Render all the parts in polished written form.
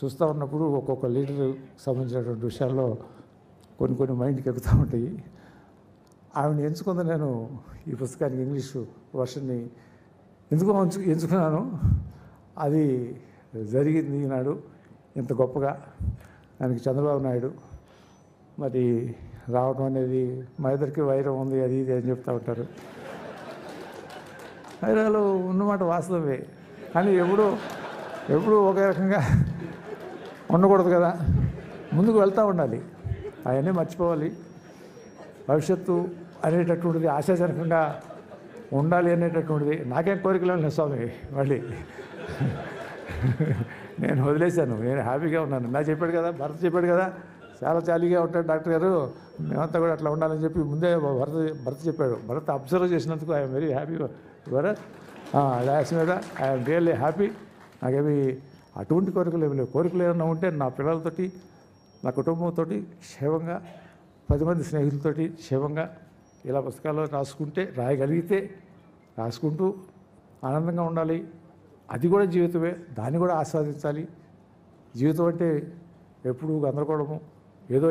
చూస్తూ ఉన్నప్పుడు ఒక్కొక్క లీడర్ సంబంధించినటువంటి విషయాల్లో కొన్ని మైండ్కి ఎక్కుతూ ఉంటాయి. ఆవిడని ఎంచుకుంది నేను ఈ పుస్తకానికి ఇంగ్లీషు వర్షన్ని ఎందుకు ఎంచుకున్నాను. అది జరిగింది ఈనాడు ఇంత గొప్పగా. దానికి చంద్రబాబు నాయుడు మరి రావడం అనేది మా ఇద్దరికి వైరం ఉంది, అది ఇది అని చెప్తూ ఉంటారు. వైరాలు ఉన్నమాట వాస్తవమే, కానీ ఎప్పుడు ఒకే రకంగా ఉండకూడదు కదా, ముందుకు వెళ్తూ ఉండాలి, అవన్నీ మర్చిపోవాలి. భవిష్యత్తు అనేటటువంటిది ఆశాజనకంగా ఉండాలి అనేటటువంటిది నాకేం కోరికలు లేదు స్వామి. మళ్ళీ నేను వదిలేశాను, నేను హ్యాపీగా ఉన్నాను. నా చెప్పాడు కదా, భరత్ చెప్పాడు కదా, చాలా జాలీగా ఉంటాడు డాక్టర్ గారు, మేమంతా కూడా అట్లా ఉండాలని చెప్పి ముందే భరత్ చెప్పాడు. భరత్ అబ్జర్వ్ చేసినందుకు I'm very happy Bharat. Das మీద ఐఎమ్ రియల్లీ హ్యాపీ. నాకేమి అటువంటి కోరికలు ఏమి లేవు. కోరికలు ఏమన్నా ఉంటే నా పిల్లలతోటి, నా కుటుంబంతో క్షేమంగా, 10 మంది స్నేహితులతోటి క్షేమంగా ఇలా పుస్తకాల్లో రాయగలిగితే రాసుకుంటూ ఆనందంగా ఉండాలి. అది కూడా జీవితమే, దాన్ని కూడా ఆస్వాదించాలి. జీవితం అంటే ఎప్పుడు గందరగోళము, ఏదో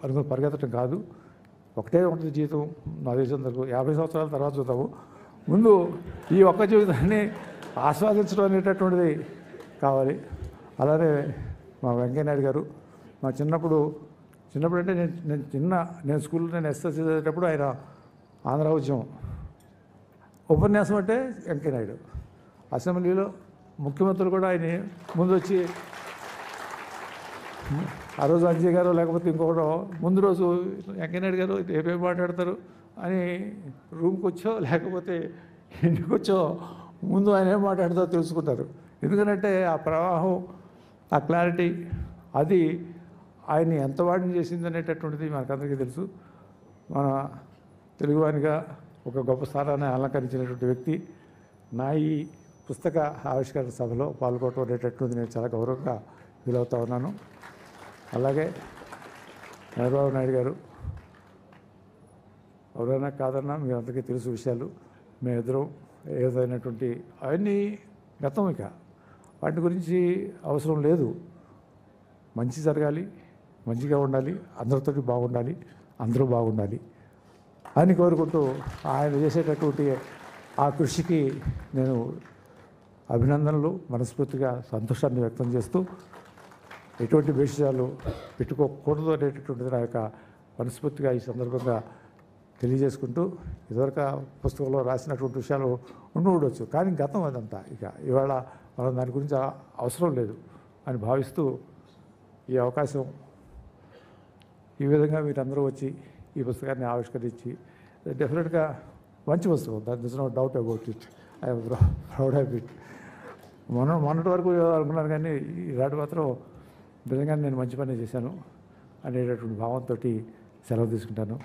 అనుకుని పరిగెత్తడం కాదు. ఒకటే ఉంటుంది జీవితం. నా దేశంతో 50 సంవత్సరాల తర్వాత చూద్దాము. ముందు ఈ ఒక్క జీవితాన్ని ఆస్వాదించడం అనేటటువంటిది కావాలి. అలానే మా వెంకయ్యనాయుడు గారు మా చిన్నప్పుడు అంటే నేను స్కూల్లో ఎస్ఎస్సీ చదివేటప్పుడు ఆయన ఆంధ్ర ఉద్యమం ఉపన్యాసం అంటే వెంకయ్యనాయుడు. అసెంబ్లీలో ముఖ్యమంత్రులు కూడా ఆయన ముందు వచ్చి, ఆ రోజు అంజయ్ గారు లేకపోతే ఇంకొకటో ముందు రోజు వెంకయ్యనాయుడు గారు ఏమేమి మాట్లాడతారు అని రూమ్కి వచ్చో లేకపోతే ఇంటికి వచ్చో ముందు ఆయన ఏం మాట్లాడతారో తెలుసుకుంటారు. ఎందుకంటే ఆ ప్రవాహం, ఆ క్లారిటీ, అది ఆయన్ని ఎంత వాడిని చేసింది అనేటటువంటిది మనకందరికీ తెలుసు. మన తెలుగువానిగా ఒక గొప్ప స్థానాన్ని అలంకరించినటువంటి వ్యక్తి నా ఈ పుస్తక ఆవిష్కరణ సభలో పాల్గొనడం అనేటటువంటిది నేను చాలా గౌరవంగా ఫీల్ అవుతా ఉన్నాను. అలాగే చంద్రబాబు నాయుడు గారు ఎవరైనా కాదన్నా మీ అందరికీ తెలుసు విషయాలు. మేమిద్దరం ఏదైనటువంటి అవన్నీ గతం, ఇక వాటి గురించి అవసరం లేదు. మంచి జరగాలి, మంచిగా ఉండాలి, అందరితోటి బాగుండాలి, అందరూ బాగుండాలి అని కోరుకుంటూ ఆయన చేసేటటువంటి ఆ కృషికి నేను అభినందనలు, మనస్ఫూర్తిగా సంతోషాన్ని వ్యక్తం చేస్తూ, ఎటువంటి విషయాలు పెట్టుకోకూడదు అనేటటువంటిది నా యొక్క మనస్ఫూర్తిగా ఈ సందర్భంగా తెలియజేసుకుంటూ, ఇదివరకు పుస్తకంలో రాసినటువంటి విషయాలు ఉండవచ్చు, కానీ గతం అదంతా. ఇక ఇవాళ మనం దాని గురించి అవసరం లేదు అని భావిస్తూ, ఈ అవకాశం ఈ విధంగా మీరందరూ వచ్చి ఈ పుస్తకాన్ని ఆవిష్కరించి, డెఫినెట్గా మంచి పుస్తకం, that is no doubt about it. I'm proud of it. మొన్నటి వరకు అనుకున్నాను, కానీ ఈనాటి మాత్రం నిజంగా నేను మంచి పని చేశాను అనేటటువంటి భావంతో సెలవు తీసుకుంటాను.